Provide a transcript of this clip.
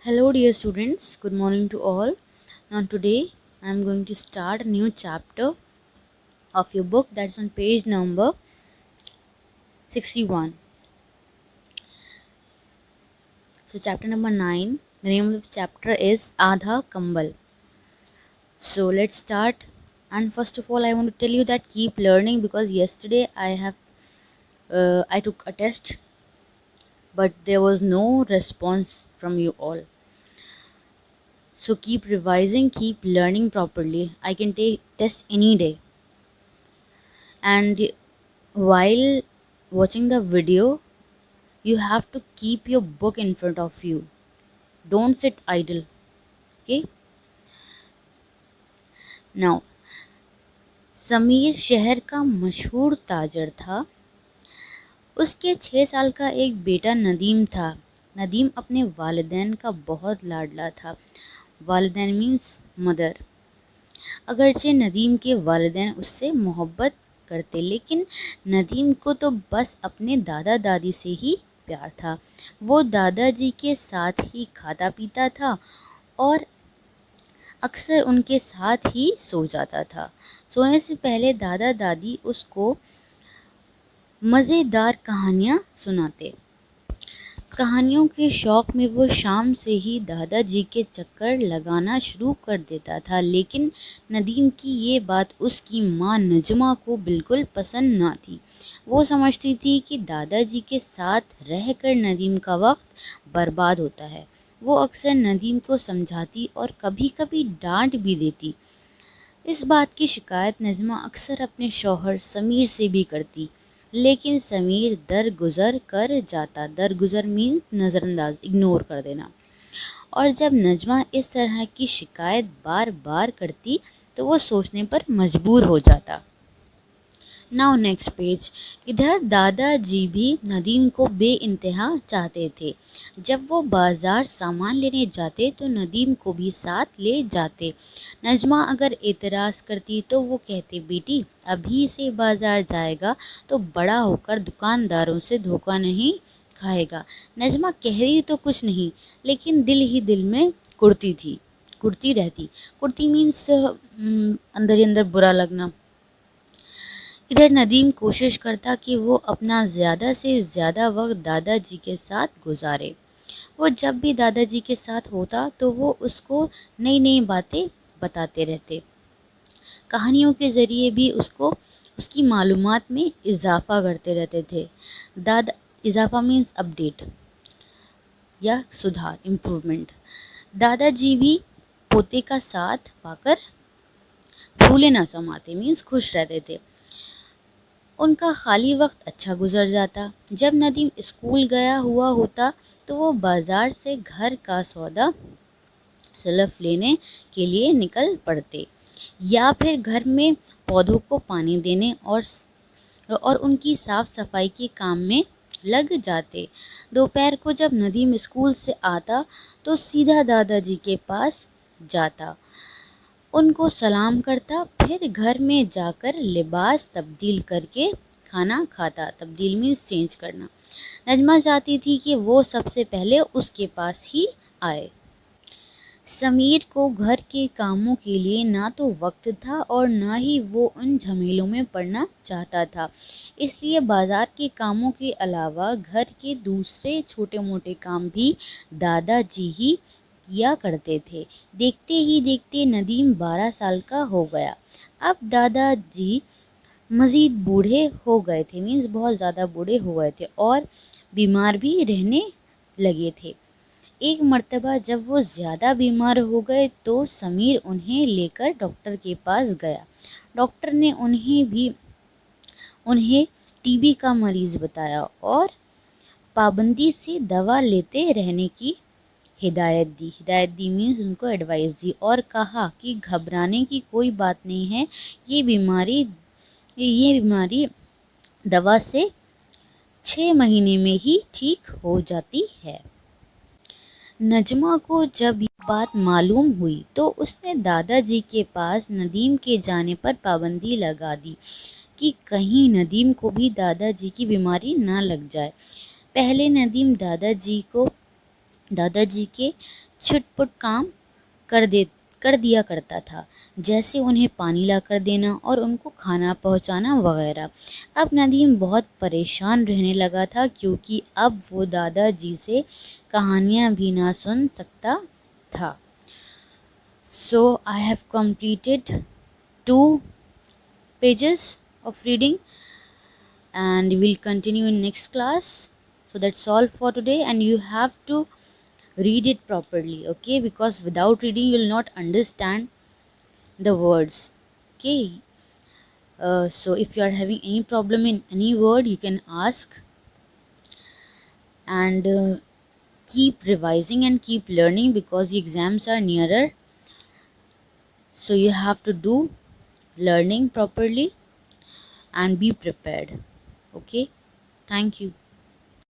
Hello dear students, good morning to all. Now today I am going to start a new chapter of your book, that's on page number 61. So chapter number 9, the name of the chapter is Aadha Kambal. So let's start, and first of all I want to tell you that keep learning, because yesterday I took a test but there was no response from you all. So keep revising, keep learning properly. I can take test any day. And while watching the video, you have to keep your book in front of you. Don't sit idle. Okay? Now, Sameer शहर का मशहूर ताजर था। उसके 6 साल का एक बेटा नदीम था। नदीम अपने वालिदैन का बहुत लाडला था। वालिदैन मीन्स मदर। अगरचे नदीम के वालिदैन उससे मोहब्बत करते, लेकिन नदीम को तो बस अपने दादा दादी से ही प्यार था। वो दादाजी के साथ ही खाता पीता था और अक्सर उनके साथ ही सो जाता था। सोने से पहले दादा दादी उसको मज़ेदार कहानियाँ सुनाते। कहानियों के शौक़ में वो शाम से ही दादाजी के चक्कर लगाना शुरू कर देता था, लेकिन नदीम की ये बात उसकी माँ नजमा को बिल्कुल पसंद ना थी। वो समझती थी कि दादाजी के साथ रहकर नदीम का वक्त बर्बाद होता है। वो अक्सर नदीम को समझाती और कभी कभी डांट भी देती। इस बात की शिकायत नजमा अक्सर अपने शौहर समीर से भी करती, लेकिन समीर दरगुजर कर जाता। दरगुजर मीन्स नज़रअंदाज, इग्नोर कर देना। और जब नजमा इस तरह की शिकायत बार बार करती तो वो सोचने पर मजबूर हो जाता। Now next page. इधर दादाजी भी नदीम को बेइंतहा चाहते थे। जब वो बाज़ार सामान लेने जाते तो नदीम को भी साथ ले जाते। नजमा अगर एतराज़ करती तो वो कहते, बेटी अभी से बाज़ार जाएगा तो बड़ा होकर दुकानदारों से धोखा नहीं खाएगा। नजमा कह रही तो कुछ नहीं, लेकिन दिल ही दिल में कुड़ती रहती। कुड़ती मीन्स अंदर ही अंदर बुरा लगना। इधर नदीम कोशिश करता कि वो अपना ज़्यादा से ज़्यादा वक्त दादाजी के साथ गुजारे। वो जब भी दादाजी के साथ होता तो वो उसको नई नई बातें बताते रहते। कहानियों के ज़रिए भी उसको उसकी मालूमात में इजाफ़ा करते रहते थे। इजाफ़ा मीन्स अपडेट या सुधार, इम्प्रूवमेंट। दादाजी भी पोते का साथ पाकर फूले ना समाते मीन्स खुश रहते थे। उनका खाली वक्त अच्छा गुजर जाता। जब नदीम स्कूल गया हुआ होता तो वो बाज़ार से घर का सौदा सलफ लेने के लिए निकल पड़ते, या फिर घर में पौधों को पानी देने और उनकी साफ़ सफाई के काम में लग जाते। दोपहर को जब नदीम स्कूल से आता तो सीधा दादाजी के पास जाता, उनको सलाम करता, फिर घर में जाकर लिबास तब्दील करके खाना खाता। तब्दील मीन्स चेंज करना। नजमा चाहती थी कि वो सबसे पहले उसके पास ही आए। समीर को घर के कामों के लिए ना तो वक्त था और ना ही वो उन झमेलों में पड़ना चाहता था। इसलिए बाज़ार के कामों के अलावा घर के दूसरे छोटे मोटे काम भी दादाजी ही किया करते थे। देखते ही देखते नदीम 12 साल का हो गया। अब दादाजी मज़ीद बूढ़े हो गए थे, मीन्स बहुत ज़्यादा बूढ़े हो गए थे और बीमार भी रहने लगे थे। एक मर्तबा जब वो ज़्यादा बीमार हो गए तो समीर उन्हें लेकर डॉक्टर के पास गया। डॉक्टर ने उन्हें टीबी का मरीज़ बताया और पाबंदी से दवा लेते रहने की हिदायत दी मीन्स उनको एडवाइस दी, और कहा कि घबराने की कोई बात नहीं है, ये बीमारी दवा से 6 महीने में ही ठीक हो जाती है। नजमा को जब ये बात मालूम हुई तो उसने दादाजी के पास नदीम के जाने पर पाबंदी लगा दी कि कहीं नदीम को भी दादाजी की बीमारी ना लग जाए। पहले नदीम दादाजी के छुटपुट काम कर दिया करता था, जैसे उन्हें पानी लाकर देना और उनको खाना पहुंचाना वगैरह। अब नदीम बहुत परेशान रहने लगा था, क्योंकि अब वो दादाजी से कहानियाँ भी ना सुन सकता था। So I have completed 2 pages of reading, and we'll continue in next class. So that's all for today, and you have to read it properly, okay? Because without reading you will not understand the words, okay? So if you are having any problem in any word, you can ask, and keep revising and keep learning, because the exams are nearer. So you have to do learning properly and be prepared, okay? Thank you.